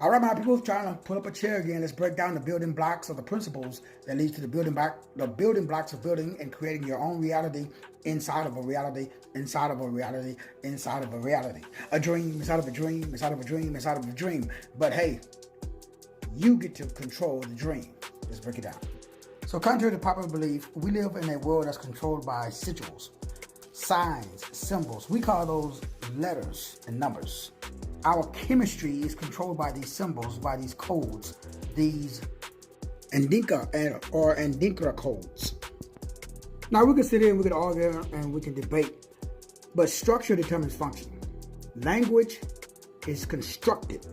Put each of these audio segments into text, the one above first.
All right, my people, trying to pull up a chair again. Let's break down the building blocks or the principles that leads to the building blocks of building and creating your own reality inside of a reality, inside of a reality, inside of a reality. A dream inside of a dream, inside of a dream, inside of a dream. But hey, you get to control the dream. Let's break it down. So contrary to popular belief, we live in a world that's controlled by sigils, signs, symbols. We call those letters and numbers. Our chemistry is controlled by these symbols, by these codes, these Andinka codes. Now we can sit here and we can argue and we can debate, but structure determines function. Language is constructed.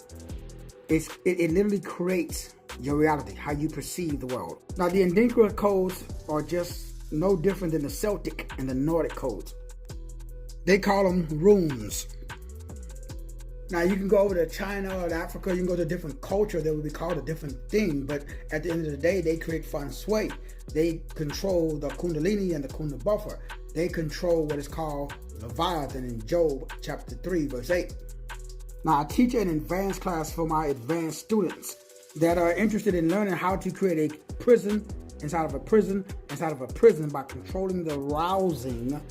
It literally creates your reality, how you perceive the world. Now the Andinka codes are just no different than the Celtic and the Nordic codes. They call them runes. Now, you can go over to China or to Africa, you can go to a different culture that would be called a different thing, but at the end of the day, they create feng shui. They control the Kundalini and the Kundalini buffer. They control what is called Leviathan in Job chapter 3, verse 8. Now, I teach an advanced class for my advanced students that are interested in learning how to create a prison inside of a prison inside of a prison by controlling the rousing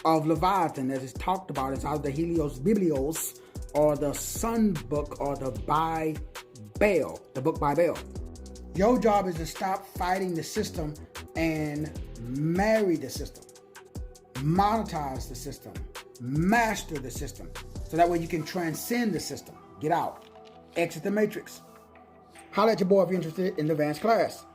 of Leviathan, as is talked about inside of the Helios Biblios, or the Sun Book, or the book by Baal. Your job is to stop fighting the system and marry the system, monetize the system, master the system, so that way you can transcend the system. Get out, exit the matrix. Holler at your boy if you're interested in the advanced class.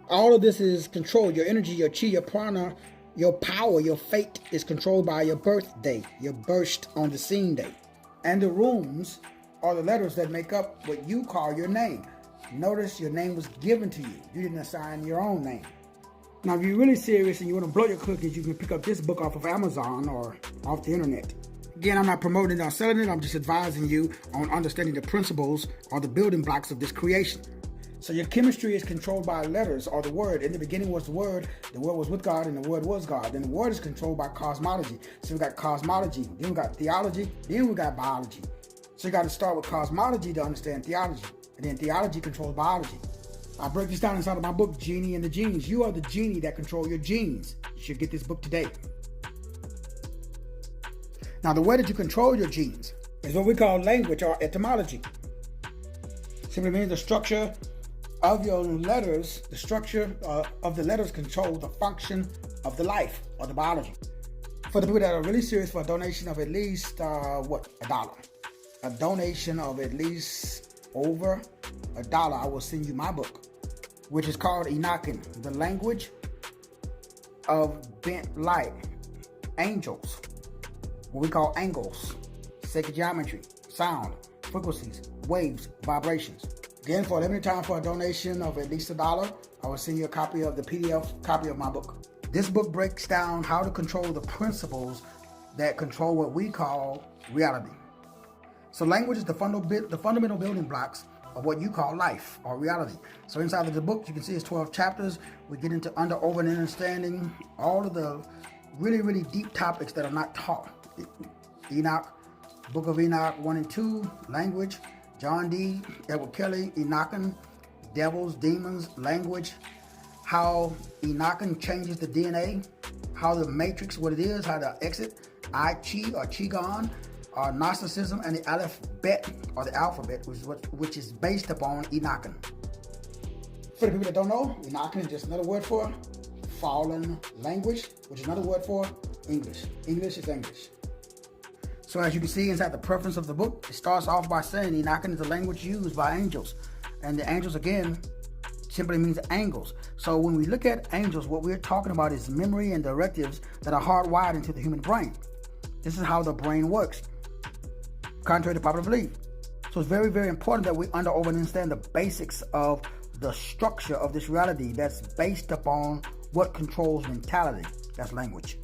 All of this is controlled. Your energy, your chi, your prana, your power, your fate is controlled by your birthday, your burst on the scene date. And the runes are the letters that make up what you call your name. Notice your name was given to you. You didn't assign your own name. Now, if you're really serious and you want to blow your cookies, you can pick up this book off of Amazon or off the internet. Again, I'm not promoting it or selling it. I'm just advising you on understanding the principles or the building blocks of this creation. So your chemistry is controlled by letters or the word. In the beginning was the word was with God, and the word was God. Then the word is controlled by cosmology. So we got cosmology, then we got theology, then we got biology. So you got to start with cosmology to understand theology. And then theology controls biology. I break this down inside of my book, Genie and the Genes. You are the genie that control your genes. You should get this book today. Now the way that you control your genes is what we call language or etymology. Simply means the structure of your letters, the structure of the letters control the function of the life or the biology. For the people that are really serious, for a donation of at least, $1. A donation of at least over $1, I will send you my book, which is called Enokin, the language of bent light, angels, what we call angles, sacred geometry, sound, frequencies, waves, vibrations. Again, for a limited time, for a donation of at least $1, I will send you a copy of the PDF copy of my book. This book breaks down how to control the principles that control what we call reality. So language is the fundamental building blocks of what you call life or reality. So inside of the book, you can see it's 12 chapters. We get into over and understanding all of the really, really deep topics that are not taught. Enoch, Book of Enoch 1 and 2, language, John D. Edward Kelly, Enokin, devils, demons, language, how Enokin changes the DNA, how the matrix, what it is, how to exit, I-Chi or Qigong, or Gnosticism, and the alphabet or the alphabet, which is based upon Enokin. For the people that don't know, Enokin is just another word for fallen language, which is another word for English. English is English. So as you can see inside the preface of the book, it starts off by saying Enokin is the language used by angels. And the angels, again, simply means angles. So when we look at angels, what we're talking about is memory and directives that are hardwired into the human brain. This is how the brain works, contrary to popular belief. So it's very, very important that we understand the basics of the structure of this reality that's based upon what controls mentality. That's language.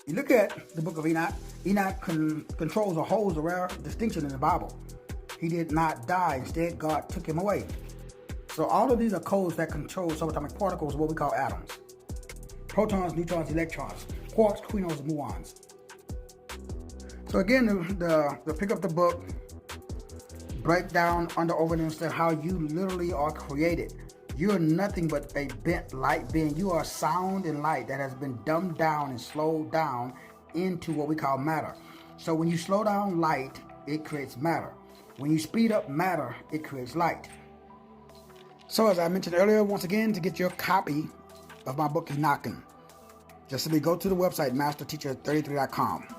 You look at the book of Enoch. Enoch controls or holds a rare distinction in the Bible. He did not die. Instead, God took him away. So all of these are codes that control subatomic particles, what we call atoms. Protons, neutrons, electrons, quarks, quinons, muons. So again, to pick up the book, break down, over and understand how you literally are created. You're nothing but a bent light being. You are sound and light that has been dumbed down and slowed down into what we call matter. So when you slow down light, it creates matter. When you speed up matter, it creates light. So as I mentioned earlier, once again, to get your copy of my book, Knocking, just simply go to the website, masterteacher33.com.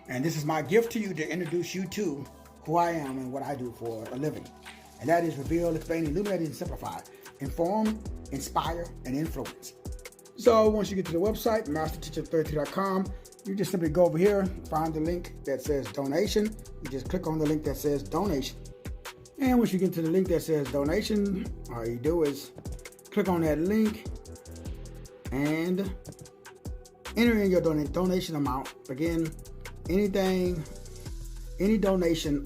And this is my gift to you to introduce you to who I am and what I do for a living. And that is reveal, explain, illuminate, and simplify, inform, inspire, and influence. So once you get to the website, masterteacher33.com, you just simply go over here, find the link that says donation. You just click on the link that says donation. And once you get to the link that says donation, all you do is click on that link and enter in your donation amount. Again, any donation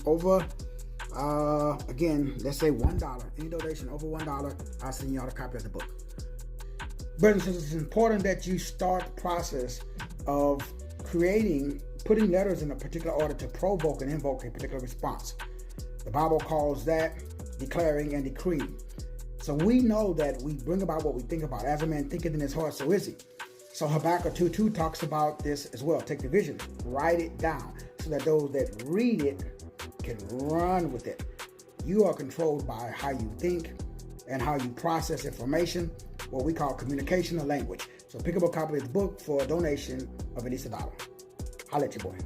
over, again, let's say $1. Any donation over $1, I'll send you out a copy of the book. Brothers and sisters, it's important that you start the process of putting letters in a particular order to provoke and invoke a particular response. The Bible calls that declaring and decreeing. So we know that we bring about what we think about. As a man thinketh in his heart, so is he. So Habakkuk 2:2 talks about this as well. Take the vision, write it down, so that those that read it can run with it. You are controlled by how you think and how you process information, what we call communication or language. So pick up a copy of the book for a donation of at least $1. Holla at your boy.